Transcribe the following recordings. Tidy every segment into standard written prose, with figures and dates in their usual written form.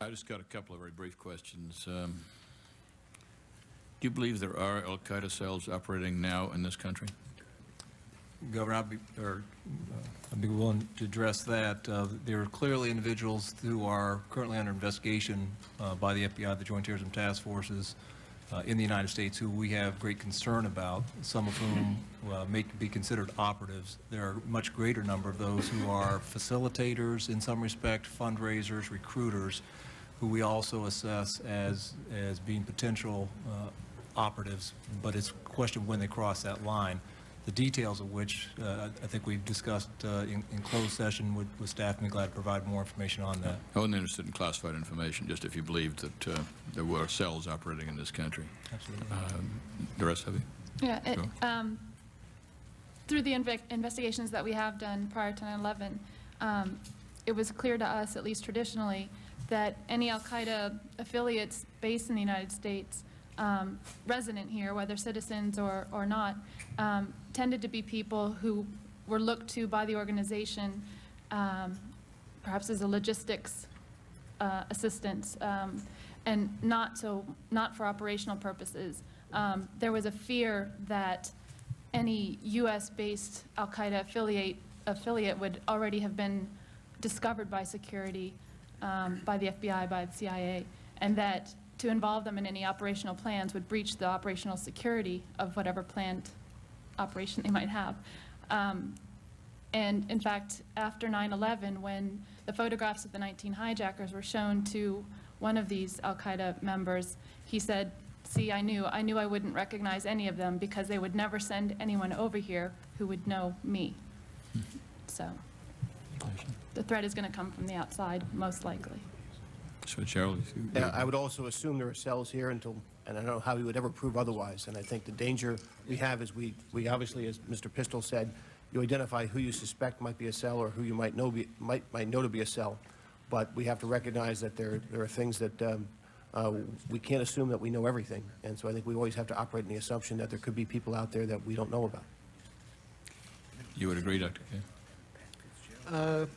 I just got a couple of very brief questions. Do you believe there are al-Qaeda cells operating now in this country? Governor, I'd be willing to address that. There are clearly individuals who are currently under investigation by the FBI, the Joint Terrorism Task Forces, in the United States who we have great concern about, some of whom may be considered operatives. There are a much greater number of those who are facilitators in some respect, fundraisers, recruiters, who we also assess as being potential operatives, but it's a question of when they cross that line. The details of which I think we've discussed in closed session with staff, and be glad to provide more information on that. I wasn't interested in classified information, just if you believed that there were cells operating in this country. Absolutely. The rest of you? Yeah. Through the investigations that we have done prior to 9/11, it was clear to us, at least traditionally, that any al-Qaeda affiliates based in the United States, resident here, whether citizens or not, tended to be people who were looked to by the organization perhaps as a logistics assistance, and not for operational purposes. There was a fear that any U.S.-based al-Qaeda affiliate would already have been discovered by security, by the FBI, by the CIA, and that to involve them in any operational plans would breach the operational security of whatever planned operation they might have. And in fact, after 9/11, when the photographs of the 19 hijackers were shown to one of these al-Qaeda members, he said, "See, I knew I wouldn't recognize any of them because they would never send anyone over here who would know me." So the threat is going to come from the outside, most likely. Fitzgerald? I would also assume there are cells here until, and I don't know how we would ever prove otherwise. And I think the danger we have is we obviously, as Mr. Pistole said, you identify who you suspect might be a cell or who you might know to be a cell. But we have to recognize that there are things that we can't assume that we know everything. And so I think we always have to operate in the assumption that there could be people out there that we don't know about. You would agree, Dr. Kean?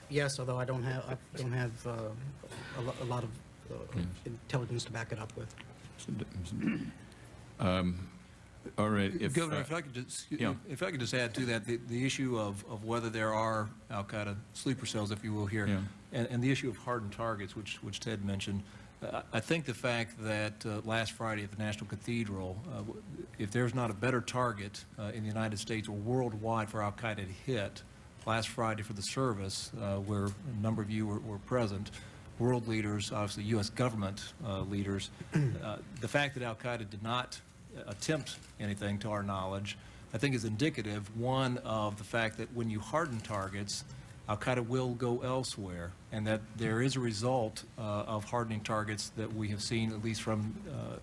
Yes, although I don't have a lot of intelligence to back it up with. All right. Governor, if I could just add to that, the issue of whether there are al-Qaeda sleeper cells, if you will, here, and the issue of hardened targets, which Ted mentioned. I think the fact that last Friday at the National Cathedral, if there's not a better target in the United States or worldwide for al-Qaeda to hit, last Friday for the service, where a number of you were present, world leaders, obviously U.S. government leaders, the fact that al-Qaeda did not attempt anything to our knowledge, I think is indicative, one, of the fact that when you harden targets, al-Qaeda will go elsewhere, and that there is a result of hardening targets that we have seen, at least from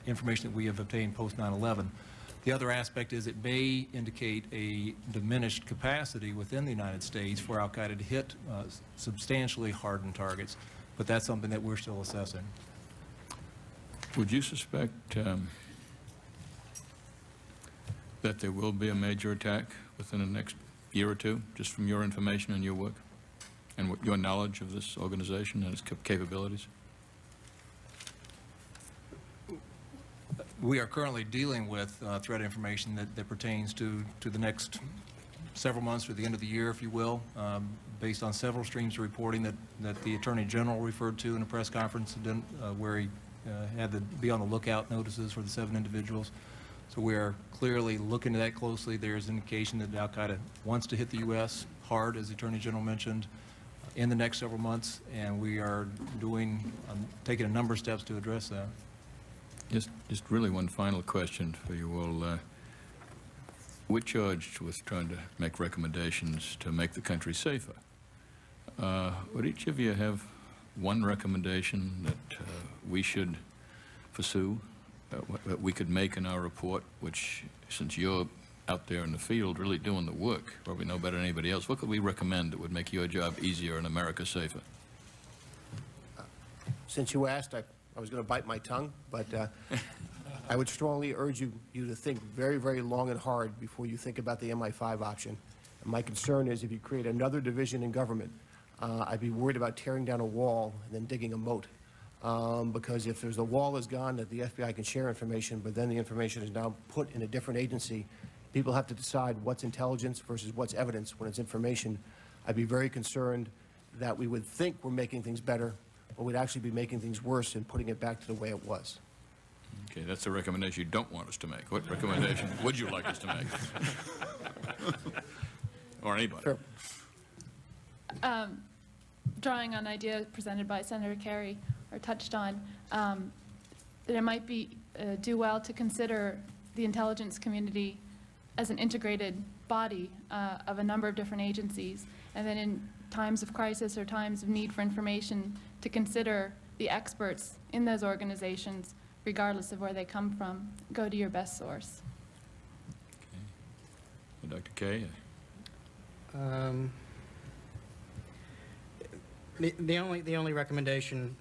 information that we have obtained post 9/11. The other aspect is it may indicate a diminished capacity within the United States for al-Qaeda to hit substantially hardened targets, but that's something that we're still assessing. Would you suspect that there will be a major attack within the next year or two, just from your information and your work, and your knowledge of this organization and its capabilities? We are currently dealing with threat information that pertains to the next several months or the end of the year, if you will, based on several streams of reporting that the Attorney General referred to in a press conference where he had to be on the lookout notices for the 7 individuals. So we are clearly looking at that closely. There is indication that al-Qaeda wants to hit the U.S. hard, as the Attorney General mentioned, in the next several months, and we are taking a number of steps to address that. Just really one final question for you all. We're charged with trying to make recommendations to make the country safer. Would each of you have one recommendation that we should pursue, that we could make in our report, which, since you're out there in the field really doing the work, probably know better than anybody else, what could we recommend that would make your job easier and America safer? Since you asked, I was going to bite my tongue, but I would strongly urge you to think very, very long and hard before you think about the MI5 option. And my concern is if you create another division in government, I'd be worried about tearing down a wall and then digging a moat. because if there's a wall is gone that the FBI can share information, but then the information is now put in a different agency, people have to decide what's intelligence versus what's evidence when it's information. I'd be very concerned that we would think we're making things better, but we'd actually be making things worse and putting it back to the way it was. Okay, that's a recommendation you don't want us to make. What recommendation would you like us to make? Or anybody? Sure. Drawing on an idea presented by Senator Kerry, or touched on, that it might be do well to consider the intelligence community as an integrated body of a number of different agencies, and then in times of crisis or times of need for information, to consider the experts in those organizations, regardless of where they come from. Go to your best source. Okay. Dr. Kay? The only recommendation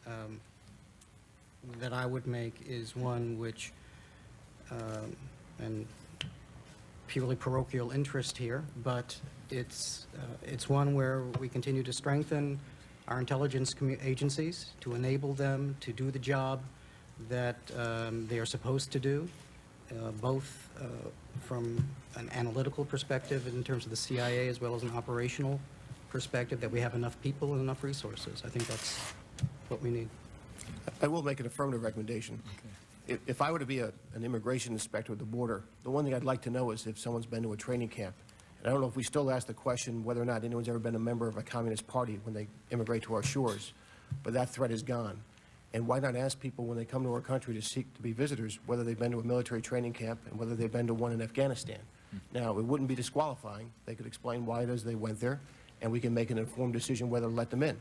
that I would make is one which, and purely parochial interest here, but it's one where we continue to strengthen our intelligence agencies to enable them to do the job that they are supposed to do, both from an analytical perspective in terms of the CIA as well as an operational perspective, that we have enough people and enough resources. I think that's what we need. I will make an affirmative recommendation. Okay. If I were to be an immigration inspector at the border, the one thing I'd like to know is if someone's been to a training camp. And I don't know if we still ask the question whether or not anyone's ever been a member of a communist party when they immigrate to our shores, but that threat is gone. And why not ask people when they come to our country to seek to be visitors whether they've been to a military training camp and whether they've been to one in Afghanistan? Now, it wouldn't be disqualifying. They could explain why it is they went there, and we can make an informed decision whether to let them in.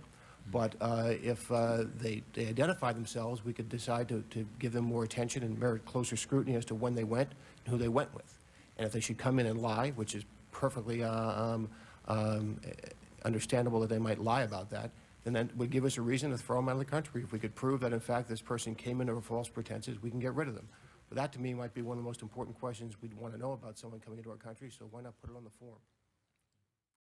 But if they identify themselves, we could decide to give them more attention and merit closer scrutiny as to when they went and who they went with. And if they should come in and lie, which is perfectly understandable that they might lie about that, then that would give us a reason to throw them out of the country. If we could prove that, in fact, this person came in under false pretenses, we can get rid of them. But that, to me, might be one of the most important questions we'd want to know about someone coming into our country, so why not put it on the form?